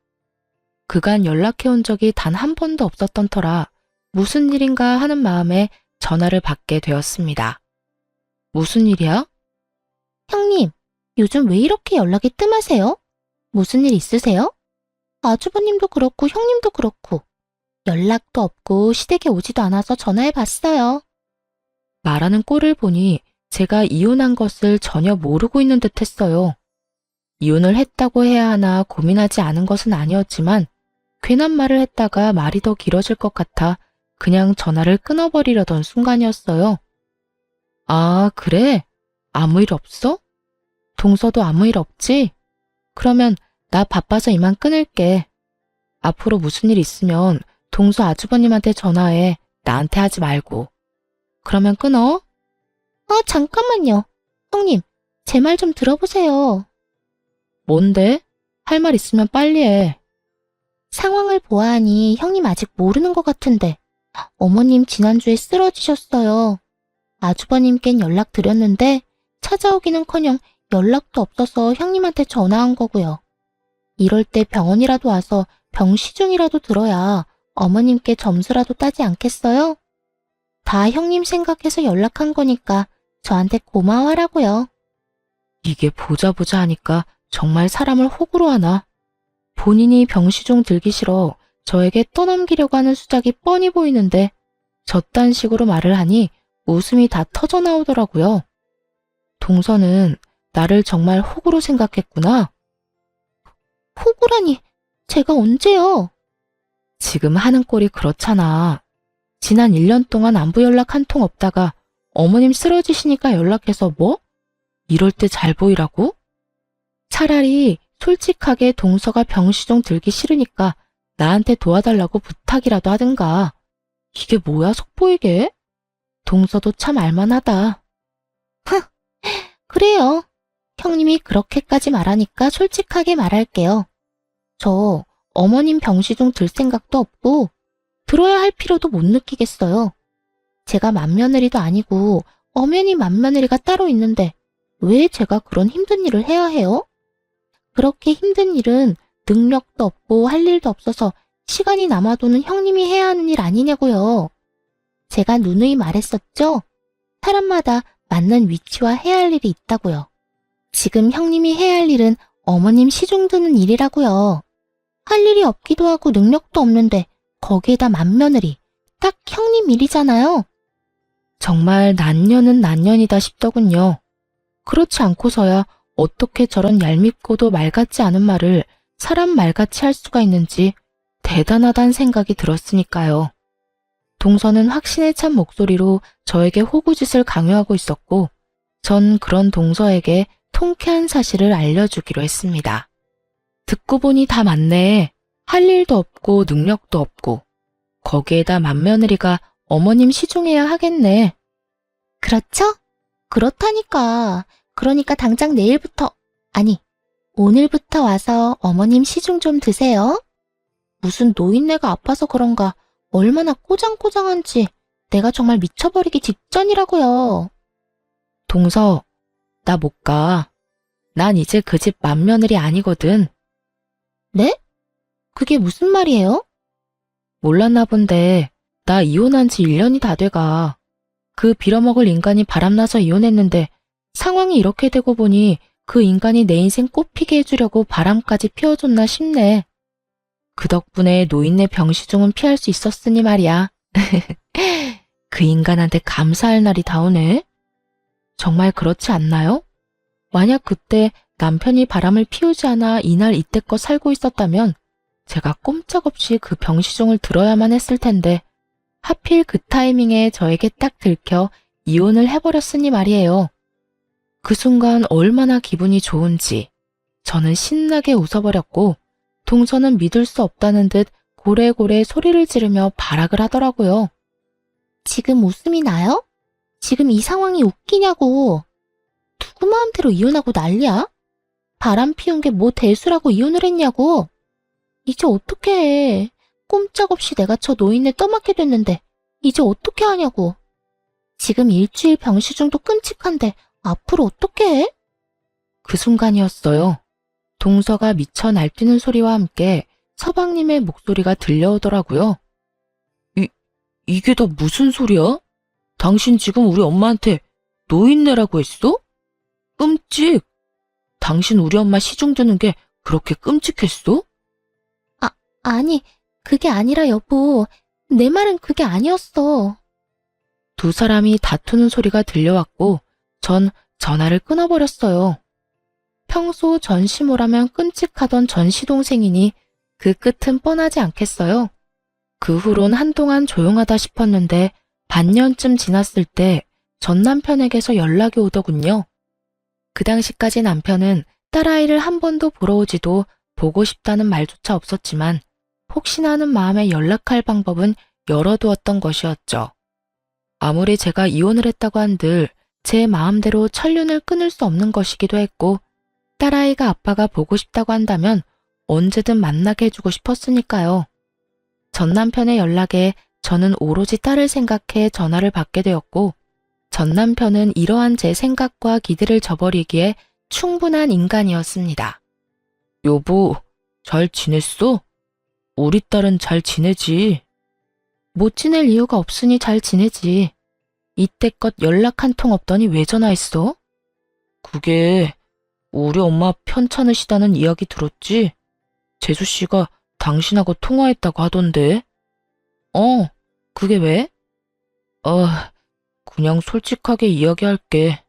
그간 연락해온 적이 단 한 번도 없었던 터라 무슨 일인가 하는 마음에 전화를 받게 되었습니다. 무슨 일이야? 형님, 요즘 왜 이렇게 연락이 뜸하세요? 무슨 일 있으세요? 아주버님도 그렇고 형님도 그렇고 연락도 없고 시댁에 오지도 않아서 전화해봤어요. 말하는 꼴을 보니 제가 이혼한 것을 전혀 모르고 있는 듯 했어요. 이혼을 했다고 해야 하나 고민하지 않은 것은 아니었지만 괜한 말을 했다가 말이 더 길어질 것 같아 그냥 전화를 끊어버리려던 순간이었어요. 아, 그래? 아무 일 없어? 동서도 아무 일 없지? 그러면 나 바빠서 이만 끊을게. 앞으로 무슨 일 있으면 동서 아주버님한테 전화해. 나한테 하지 말고. 그러면 끊어? 잠깐만요. 형님, 제 말 좀 들어보세요. 뭔데? 할 말 있으면 빨리 해. 상황을 보아하니 형님 아직 모르는 것 같은데 어머님 지난주에 쓰러지셨어요. 아주버님껜 연락드렸는데 찾아오기는커녕 연락도 없어서 형님한테 전화한 거고요. 이럴 때 병원이라도 와서 병시중이라도 들어야 어머님께 점수라도 따지 않겠어요? 다 형님 생각해서 연락한 거니까 저한테 고마워하라고요. 이게 보자 하니까 정말 사람을 호구로 하나. 본인이 병시중 들기 싫어 저에게 떠넘기려고 하는 수작이 뻔히 보이는데 저딴 식으로 말을 하니 웃음이 다 터져 나오더라고요. 동서는 나를 정말 호구로 생각했구나. 호구라니, 제가 언제요? 지금 하는 꼴이 그렇잖아. 지난 1년 동안 안부 연락 한 통 없다가 어머님 쓰러지시니까 연락해서 뭐? 이럴 때 잘 보이라고? 차라리 솔직하게 동서가 병시중 들기 싫으니까 나한테 도와달라고 부탁이라도 하든가. 이게 뭐야 속보이게? 동서도 참 알만하다. 그래요. 형님이 그렇게까지 말하니까 솔직하게 말할게요. 저 어머님 병시중 들 생각도 없고 들어야 할 필요도 못 느끼겠어요. 제가 맏며느리도 아니고 엄연히 맏며느리가 따로 있는데 왜 제가 그런 힘든 일을 해야 해요? 그렇게 힘든 일은 능력도 없고 할 일도 없어서 시간이 남아도는 형님이 해야 하는 일 아니냐고요. 제가 누누이 말했었죠? 사람마다 맞는 위치와 해야 할 일이 있다고요. 지금 형님이 해야 할 일은 어머님 시중 드는 일이라고요. 할 일이 없기도 하고 능력도 없는데 거기에다 맏며느리, 딱 형님 일이잖아요. 정말 난년은 난년이다 싶더군요. 그렇지 않고서야 어떻게 저런 얄밉고도 말 같지 않은 말을 사람 말같이 할 수가 있는지 대단하다는 생각이 들었으니까요. 동서는 확신에 찬 목소리로 저에게 호구짓을 강요하고 있었고 전 그런 동서에게 통쾌한 사실을 알려주기로 했습니다. 듣고 보니 다 맞네. 할 일도 없고 능력도 없고 거기에다 맏며느리가 어머님 시중해야 하겠네. 그렇죠? 그렇다니까. 그러니까 당장 내일부터, 아니, 오늘부터 와서 어머님 시중 좀 드세요. 무슨 노인네가 아파서 그런가 얼마나 꼬장꼬장한지 내가 정말 미쳐버리기 직전이라고요. 동서, 나 못 가. 난 이제 그 집 맏며느리 아니거든. 네? 그게 무슨 말이에요? 몰랐나 본데 나 이혼한 지 1년이 다 돼가. 그 빌어먹을 인간이 바람나서 이혼했는데 상황이 이렇게 되고 보니 그 인간이 내 인생 꽃피게 해주려고 바람까지 피워줬나 싶네. 그 덕분에 노인네 병시중은 피할 수 있었으니 말이야. 그 인간한테 감사할 날이 다오네. 정말 그렇지 않나요? 만약 그때 남편이 바람을 피우지 않아 이날 이때껏 살고 있었다면 제가 꼼짝없이 그 병시중을 들어야만 했을 텐데 하필 그 타이밍에 저에게 딱 들켜 이혼을 해버렸으니 말이에요. 그 순간 얼마나 기분이 좋은지 저는 신나게 웃어버렸고 동서는 믿을 수 없다는 듯 고래고래 소리를 지르며 발악을 하더라고요. 지금 웃음이 나요? 지금 이 상황이 웃기냐고. 누구 마음대로 이혼하고 난리야? 바람 피운 게 뭐 대수라고 이혼을 했냐고. 이제 어떻게 해. 꼼짝없이 내가 저 노인네 떠맡게 됐는데 이제 어떻게 하냐고. 지금 일주일 병시중도 끔찍한데 앞으로 어떻게 해? 그 순간이었어요. 동서가 미쳐 날뛰는 소리와 함께 서방님의 목소리가 들려오더라고요. 이게 다 무슨 소리야? 당신 지금 우리 엄마한테 노인네라고 했어? 끔찍! 당신 우리 엄마 시중 드는 게 그렇게 끔찍했어? 아니, 그게 아니라 여보. 내 말은 그게 아니었어. 두 사람이 다투는 소리가 들려왔고 전 전화를 끊어버렸어요. 평소 전시모라면 끔찍하던 전시동생이니 그 끝은 뻔하지 않겠어요. 그 후론 한동안 조용하다 싶었는데 반년쯤 지났을 때 전 남편에게서 연락이 오더군요. 그 당시까지 남편은 딸아이를 한 번도 보러 오지도 보고 싶다는 말조차 없었지만 혹시나 하는 마음에 연락할 방법은 열어두었던 것이었죠. 아무리 제가 이혼을 했다고 한들 제 마음대로 천륜을 끊을 수 없는 것이기도 했고 딸아이가 아빠가 보고 싶다고 한다면 언제든 만나게 해주고 싶었으니까요. 전 남편의 연락에 저는 오로지 딸을 생각해 전화를 받게 되었고 전 남편은 이러한 제 생각과 기대를 저버리기에 충분한 인간이었습니다. 여보, 잘 지냈어? 우리 딸은 잘 지내지. 못 지낼 이유가 없으니 잘 지내지. 이때껏 연락 한 통 없더니 왜 전화했어? 그게 우리 엄마 편찮으시다는 이야기 들었지? 재수 씨가 당신하고 통화했다고 하던데. 그게 왜? 그냥 솔직하게 이야기할게.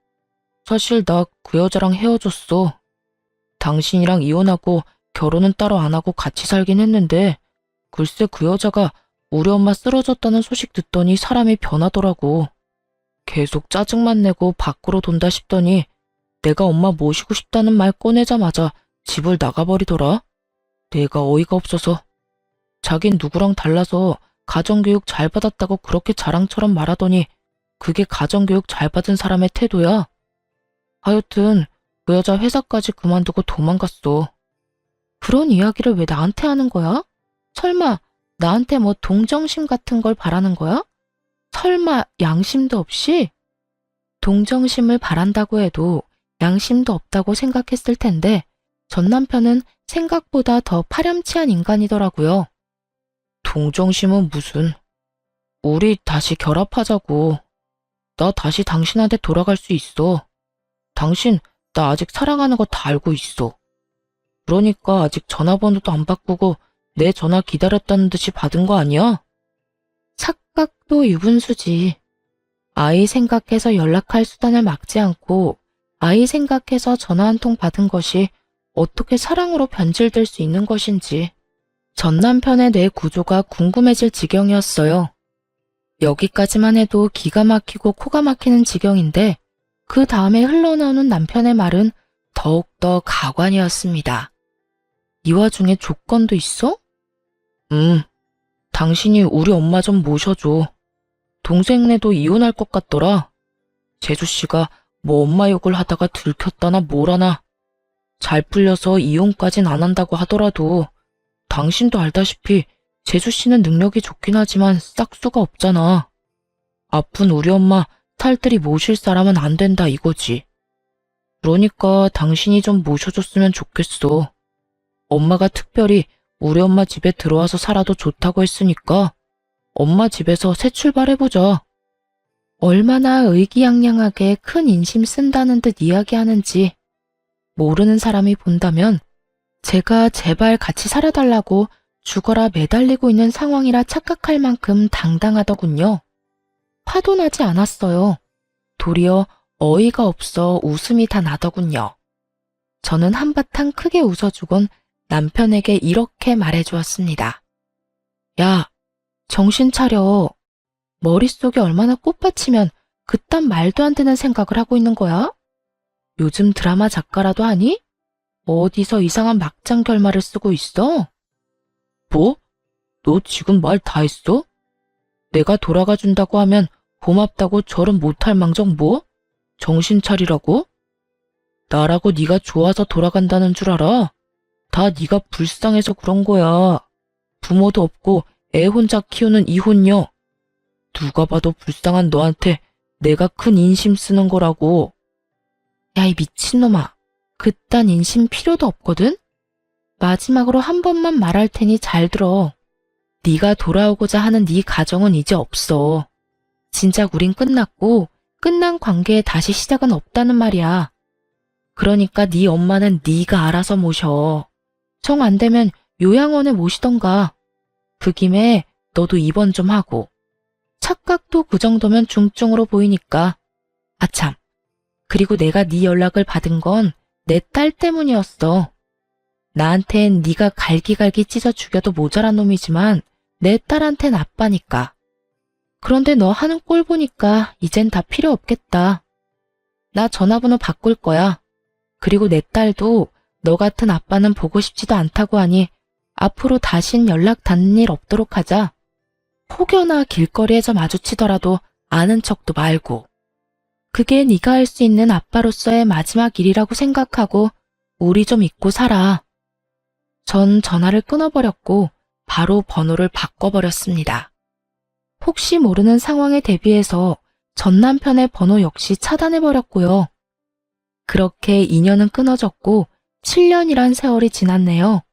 사실 나 그 여자랑 헤어졌어. 당신이랑 이혼하고 결혼은 따로 안 하고 같이 살긴 했는데 글쎄 그 여자가 우리 엄마 쓰러졌다는 소식 듣더니 사람이 변하더라고. 계속 짜증만 내고 밖으로 돈다 싶더니 내가 엄마 모시고 싶다는 말 꺼내자마자 집을 나가버리더라. 내가 어이가 없어서. 자긴 누구랑 달라서 가정교육 잘 받았다고 그렇게 자랑처럼 말하더니 그게 가정교육 잘 받은 사람의 태도야. 하여튼 그 여자 회사까지 그만두고 도망갔어. 그런 이야기를 왜 나한테 하는 거야? 설마 나한테 뭐 동정심 같은 걸 바라는 거야? 설마 양심도 없이? 동정심을 바란다고 해도 양심도 없다고 생각했을 텐데 전 남편은 생각보다 더 파렴치한 인간이더라고요. 동정심은 무슨. 우리 다시 결합하자고. 나 다시 당신한테 돌아갈 수 있어. 당신 나 아직 사랑하는 거 다 알고 있어. 그러니까 아직 전화번호도 안 바꾸고 내 전화 기다렸다는 듯이 받은 거 아니야? 착각도 유분수지. 아이 생각해서 연락할 수단을 막지 않고 아이 생각해서 전화 한 통 받은 것이 어떻게 사랑으로 변질될 수 있는 것인지 전 남편의 뇌 구조가 궁금해질 지경이었어요. 여기까지만 해도 기가 막히고 코가 막히는 지경인데 그 다음에 흘러나오는 남편의 말은 더욱더 가관이었습니다. 이 와중에 조건도 있어? 당신이 우리 엄마 좀 모셔줘. 동생네도 이혼할 것 같더라. 재수씨가 뭐 엄마 욕을 하다가 들켰다나 뭐라나. 잘 풀려서 이혼까진 안 한다고 하더라도 당신도 알다시피 재수씨는 능력이 좋긴 하지만 싹수가 없잖아. 아픈 우리 엄마 탈들이 모실 사람은 안 된다 이거지. 그러니까 당신이 좀 모셔줬으면 좋겠어. 엄마가 특별히 우리 엄마 집에 들어와서 살아도 좋다고 했으니까 엄마 집에서 새 출발해보자. 얼마나 의기양양하게 큰 인심 쓴다는 듯 이야기하는지 모르는 사람이 본다면 제가 제발 같이 살아달라고 죽어라 매달리고 있는 상황이라 착각할 만큼 당당하더군요. 화도 나지 않았어요. 도리어 어이가 없어 웃음이 다 나더군요. 저는 한바탕 크게 웃어주곤 남편에게 이렇게 말해주었습니다. 야, 정신 차려. 머릿속에 얼마나 꽃받치면 그딴 말도 안 되는 생각을 하고 있는 거야? 요즘 드라마 작가라도 하니? 어디서 이상한 막장 결말을 쓰고 있어? 뭐? 너 지금 말 다 했어? 내가 돌아가 준다고 하면 고맙다고 절은 못할 망정 뭐? 정신 차리라고? 나라고 네가 좋아서 돌아간다는 줄 알아? 다 네가 불쌍해서 그런 거야. 부모도 없고 애 혼자 키우는 이혼녀. 누가 봐도 불쌍한 너한테 내가 큰 인심 쓰는 거라고. 야, 이 미친놈아. 그딴 인심 필요도 없거든? 마지막으로 한 번만 말할 테니 잘 들어. 네가 돌아오고자 하는 네 가정은 이제 없어. 진작 우린 끝났고 끝난 관계에 다시 시작은 없다는 말이야. 그러니까 네 엄마는 네가 알아서 모셔. 정 안 되면 요양원에 모시던가. 그 김에 너도 입원 좀 하고. 착각도 그 정도면 중증으로 보이니까. 아참, 그리고 내가 네 연락을 받은 건 내 딸 때문이었어. 나한텐 네가 갈기갈기 찢어 죽여도 모자란 놈이지만 내 딸한텐 아빠니까. 그런데 너 하는 꼴 보니까 이젠 다 필요 없겠다. 나 전화번호 바꿀 거야. 그리고 내 딸도 너 같은 아빠는 보고 싶지도 않다고 하니 앞으로 다신 연락 닿는 일 없도록 하자. 혹여나 길거리에서 마주치더라도 아는 척도 말고. 그게 네가 할 수 있는 아빠로서의 마지막 일이라고 생각하고 우리 좀 잊고 살아. 전 전화를 끊어버렸고 바로 번호를 바꿔버렸습니다. 혹시 모르는 상황에 대비해서 전 남편의 번호 역시 차단해버렸고요. 그렇게 인연은 끊어졌고 7년이란 세월이 지났네요.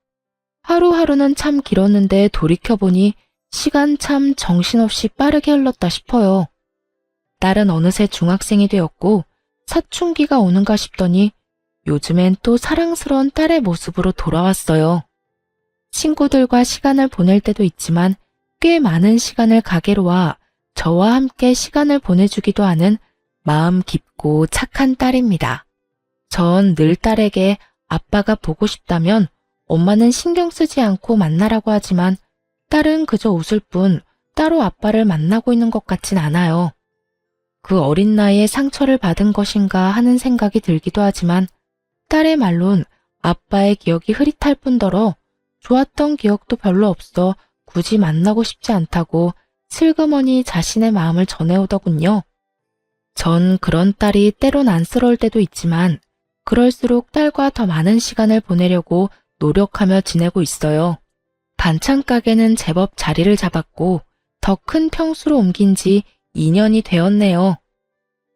하루하루는 참 길었는데 돌이켜보니 시간 참 정신없이 빠르게 흘렀다 싶어요. 딸은 어느새 중학생이 되었고 사춘기가 오는가 싶더니 요즘엔 또 사랑스러운 딸의 모습으로 돌아왔어요. 친구들과 시간을 보낼 때도 있지만 꽤 많은 시간을 가게로와 저와 함께 시간을 보내주기도 하는 마음 깊고 착한 딸입니다. 전 늘 딸에게 아빠가 보고 싶다면 엄마는 신경 쓰지 않고 만나라고 하지만 딸은 그저 웃을 뿐 따로 아빠를 만나고 있는 것 같진 않아요. 그 어린 나이에 상처를 받은 것인가 하는 생각이 들기도 하지만 딸의 말론 아빠의 기억이 흐릿할 뿐더러 좋았던 기억도 별로 없어 굳이 만나고 싶지 않다고 슬그머니 자신의 마음을 전해오더군요. 전 그런 딸이 때론 안쓰러울 때도 있지만 그럴수록 딸과 더 많은 시간을 보내려고 노력하며 지내고 있어요. 반찬 가게는 제법 자리를 잡았고 더 큰 평수로 옮긴 지 2년이 되었네요.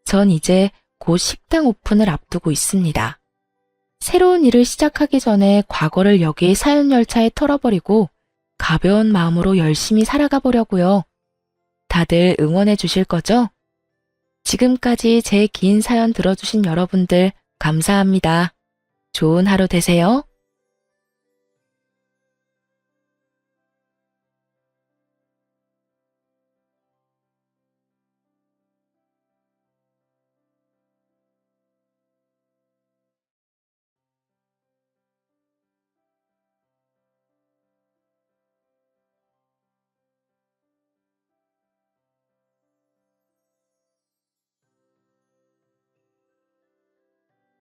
전 이제 곧 식당 오픈을 앞두고 있습니다. 새로운 일을 시작하기 전에 과거를 여기의 사연 열차에 털어버리고 가벼운 마음으로 열심히 살아가 보려고요. 다들 응원해 주실 거죠? 지금까지 제 긴 사연 들어주신 여러분들 감사합니다. 좋은 하루 되세요.